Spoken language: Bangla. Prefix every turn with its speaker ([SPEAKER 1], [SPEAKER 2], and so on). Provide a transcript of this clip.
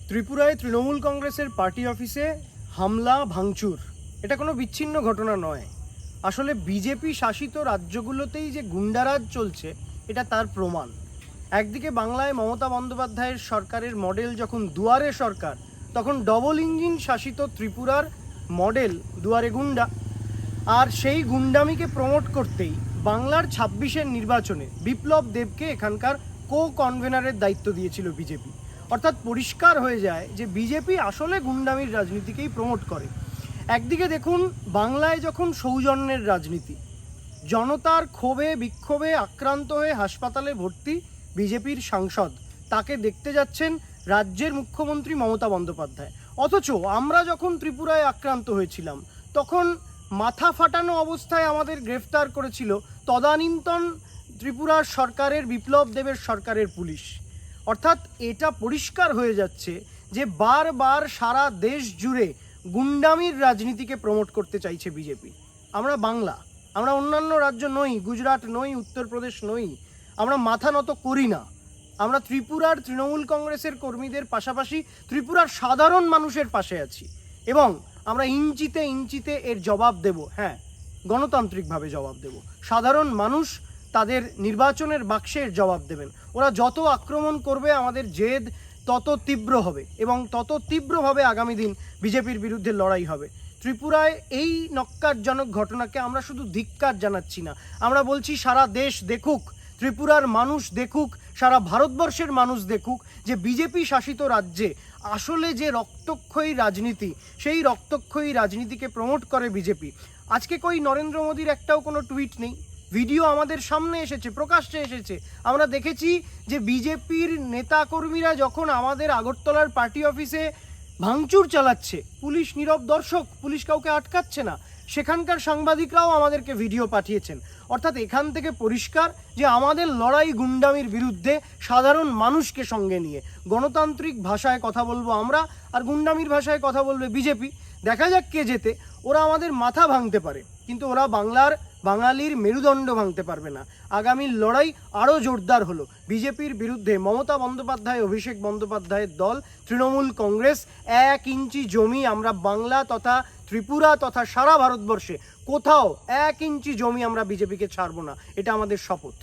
[SPEAKER 1] ত্রিপুরায় তৃণমূল কংগ্রেসের পার্টি অফিসে হামলা ভাঙচুর এটা কোনো বিচ্ছিন্ন ঘটনা নয়। আসলে বিজেপি শাসিত রাজ্যগুলোতেই যে গুন্ডারাজ চলছে এটা তার প্রমাণ। একদিকে বাংলায় মমতা বন্দ্যোপাধ্যায়ের সরকারের মডেল যখন দুয়ারে সরকার, তখন ডবল ইঞ্জিন শাসিত ত্রিপুরার মডেল দুয়ারে গুন্ডা। আর সেই গুন্ডামিকে প্রমোট করতেই বাংলার ২৬-এর নির্বাচনে বিপ্লব দেবকে এখানকার কনভেনারের দায়িত্ব দিয়েছিল বিজেপি। অর্থাৎ পরিষ্কার হয়ে যায় যে বিজেপি আসলে গুন্ডামির রাজনীতিকেই প্রমোট করে। একদিকে দেখুন, বাংলায় যখন সৌজন্যের রাজনীতি, জনতার ক্ষোভে বিক্ষোভে আক্রান্ত হয়ে হাসপাতালে ভর্তি বিজেপির সাংসদ, তাকে দেখতে যাচ্ছেন রাজ্যের মুখ্যমন্ত্রী মমতা বন্দ্যোপাধ্যায়। অথচ আমরা যখন ত্রিপুরায় আক্রান্ত হয়েছিলাম তখন মাথা ফাটানো অবস্থায় আমাদের গ্রেফতার করেছিল তদানীন্তন ত্রিপুরার সরকারের, বিপ্লব দেবের সরকারের পুলিশ। অর্থাৎ এটা পরিষ্কার হয়ে যাচ্ছে যে বারবার সারা দেশ জুড়ে গুন্ডামির রাজনীতিকে প্রমোট করতে চাইছে বিজেপি। আমরা বাংলা, আমরা অন্যান্য রাজ্য নই, গুজরাট নই, উত্তরপ্রদেশ নই, আমরা মাথা নত করি না। আমরা ত্রিপুরার তৃণমূল কংগ্রেসের কর্মীদের পাশাপাশি ত্রিপুরার সাধারণ মানুষের পাশে আছি এবং আমরা ইঞ্চিতে ইঞ্চিতে এর জবাব দেব। হ্যাঁ, গণতান্ত্রিকভাবে জবাব দেব। সাধারণ মানুষ তাদের নির্বাচনের বাক্সের জবাব দেবেন। ওরা যত আক্রমণ করবে আমাদের জেদ তত তীব্র হবে এবং তত তীব্রভাবে আগামী দিন বিজেপির বিরুদ্ধে লড়াই হবে। ত্রিপুরায় এই নক্কারজনক ঘটনাকে আমরা শুধু ধিক্কার জানাচ্ছি না, আমরা বলছি সারা দেশ দেখুক, ত্রিপুরার মানুষ দেখুক, সারা ভারতবর্ষের মানুষ দেখুক যে বিজেপি শাসিত রাজ্যে আসলে যে রক্তক্ষয়ী রাজনীতি, সেই রক্তক্ষয়ী রাজনীতিকে প্রমোট করে বিজেপি। আজকে কই নরেন্দ্র মোদীর একটাও কোনো টুইট নেই, ভিডিও আমাদের সামনে এসেছে, প্রকাশ্যে এসেছে। আমরা দেখেছি যে বিজেপির নেতাকর্মীরা যখন আমাদের আগরতলার পার্টি অফিসে ভাঙচুর চালাচ্ছে, পুলিশ নীরব দর্শক, পুলিশ কাউকে আটকাচ্ছে না। সেখানকার সাংবাদিকরাও আমাদেরকে ভিডিও পাঠিয়েছেন। অর্থাৎ এখান থেকে পরিষ্কার যে আমাদের লড়াই গুন্ডামির বিরুদ্ধে, সাধারণ মানুষকে সঙ্গে নিয়ে। গণতান্ত্রিক ভাষায় কথা বলবো আমরা, আর গুন্ডামির ভাষায় কথা বলবে বিজেপি। দেখা যাক কে জেতে। ওরা আমাদের মাথা ভাঙতে পারে, কিন্তু ওরা বাঙালির মেরুদণ্ড ভাঙতে পারবে না। আগামীর লড়াই আরও জোরদার হলো। বিজেপির বিরুদ্ধে মমতা বন্দ্যোপাধ্যায়, অভিষেক বন্দ্যোপাধ্যায়ের দল তৃণমূল কংগ্রেস 1 ইঞ্চি জমি আমরা বাংলা তথা ত্রিপুরা তথা সারা ভারতবর্ষে কোথাও 1 ইঞ্চি জমি আমরা বিজেপিকে ছাড়বো না, এটা আমাদের শপথ।